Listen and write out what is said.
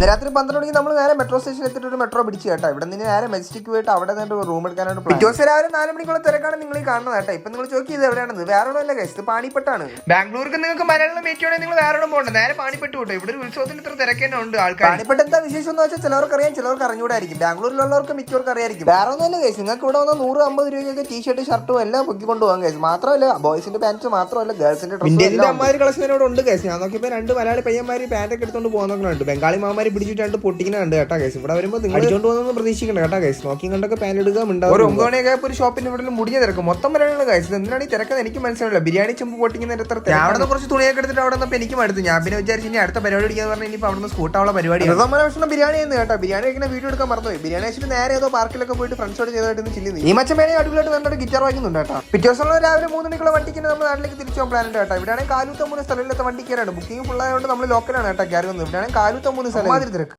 രാത്രി 12 മണിക്ക് നമ്മൾ നേരെ മെട്രോ സ്റ്റേഷനിൽ എത്തിയിട്ട് ഒരു മെട്രോ പിടിച്ചു കേട്ടോ. ഇവിടെ നിന്ന് നേരെ മെജസ്റ്റിക് പോയിട്ട് അവിടെ നിന്ന് റൂം എടുക്കാനായിട്ട് പിറ്റേ ദിവസം രാവിലെ 4 മണിക്കുള്ള തിരക്കാണ് നിങ്ങൾ ഈ കാണുന്നത് കേട്ടോ. ഇപ്പൊ നിങ്ങൾ ചോദിച്ചത് എവിടെയാണെന്ന്, വേറെ ഒന്നുമല്ല ഗൈസ്, ഇത് പാണിപ്പെട്ടാണ്. ബാംഗ്ലൂർക്ക് നിങ്ങൾക്ക് മലയാളം മീറ്റിയോടെ നിങ്ങൾ വേറെ ഒന്നും പോകണ്ട, നേരെ പാണിപ്പെട്ട് വിട്ടോ. ഇവിടെ ഒരു ഉത്സവത്തിന് ഇത്ര തിരക്കന്നെ ഉണ്ട് ആൾക്കാർ. പാണിപ്പെട്ട് എന്താ വിശേഷം എന്ന് വെച്ചാൽ ചിലവർക്ക് അറിയാം, ചിലവർക്ക് അറിഞ്ഞൂടായിരിക്കും. ബാംഗ്ലൂരിലുള്ളവർക്ക് മിക്കവർക്ക് അറിയായിരിക്കും. വേറെ ഒന്നുമല്ല ഗൈസ്, നിങ്ങൾക്ക് ഇവിടെ വന്ന 150 രൂപയ്ക്ക് ടീഷർട്ട് ഷർട്ടും എല്ലാം പൊക്കിക്കൊണ്ട് പോകാൻ ഗൈസ്. മാത്രമല്ല ബോയ്സിന്റെ പാൻസ് മാത്രമല്ല ഗേൾസിന്റെ അമ്മമാര് കളക്ഷനോട് ഉണ്ട് ഗൈസ്. ഞാൻ നോക്കിയപ്പോൾ 2 മലയാളി പയ്യന്മാര് പാൻറ്റൊക്കെ എടുത്തോണ്ട് പോകുന്നുണ്ട്. ബംഗാളി മാമാര് പിടിച്ചിട്ട് 2 പൊട്ടിക്കുന്നുണ്ട് കേട്ടോ ഗൈസ്. ഇവിടെ വരുമ്പോൾ നിങ്ങൾ അടിച്ചോണ്ട് പോകുന്ന പ്രതീക്ഷിക്കണം കേട്ടോ ഗൈസ്. നോക്കി കണ്ടൊക്കെ പാൻ എടുക്കുക ഉണ്ടാവും. ഒരു 9 മണിയൊക്കെ ഒരു ഷോപ്പിന് ഇവിടെ മുടിഞ്ഞ തിരക്കും മൊത്തം വരാനുള്ള ഗൈസ്. എന്തിനാണ് ഈ തിരക്കെന്ന് എനിക്ക് മനസ്സിലാവില്ല. ബിരിയാണി ചെമ്പ് പൊട്ടിക്കുന്ന എത്ര അവിടെ നിന്ന് കുറച്ച് തുണിയൊക്കെ എടുത്തിട്ട് അവിടെ നിന്ന് എനിക്കും അടുത്ത്. ഞാൻ പിന്നെ വിചാരിച്ചു ഇനി അടുത്ത പരിപാടി അടിക്കാന്ന് പറഞ്ഞാൽ ഇനിയിപ്പോൾ അവിടെ നിന്ന് സ്കൂട്ടാവുള്ള പരിപാടി. ഭക്ഷണം ബിരിയാണി എന്ന് കേട്ടോ. ബിരിയാണി കഴിക്കുന്ന വീഡിയോ എടുക്കാൻ മറന്നുപോയി. ബിരിയാണി വെച്ചിട്ട് നേരെ ഏതോ പാർക്കിലൊക്കെ പോയിട്ട് ഫ്രണ്ട്സോട് ചെയ്തായിട്ട് ചില്ലുന്നു. ഈ മച്ചമേനെ അടിപൊളിയായിട്ട് നല്ലൊരു ഗിറ്റാർ വാങ്ങിക്കുന്നുണ്ട് കേട്ടോ. പിറ്റേ ദിവസം രാവിലെ 3 മണിക്കുള്ള വണ്ടിക്ക് നമ്മൾ നാട്ടിലേക്ക് തിരിച്ചു പോകാൻ പ്ലാൻ ഉണ്ട് കേട്ടോ. ഇവിടെയാണെങ്കിൽ കാലൂത്തമ്മൂന്ന് സ്ഥലമില്ലാത്ത വണ്ടി കയറാണ്. ബുക്കിംഗ് ഫുള്ളായതുകൊണ്ട് നമ്മൾ ലോക്കലാണ് കേട്ടോ കയറി വന്നത്. ഇവിടെയാണെങ്കിൽ കാലൂത്തമ്മൂന്ന് സ്ഥലം തിരക്ക്.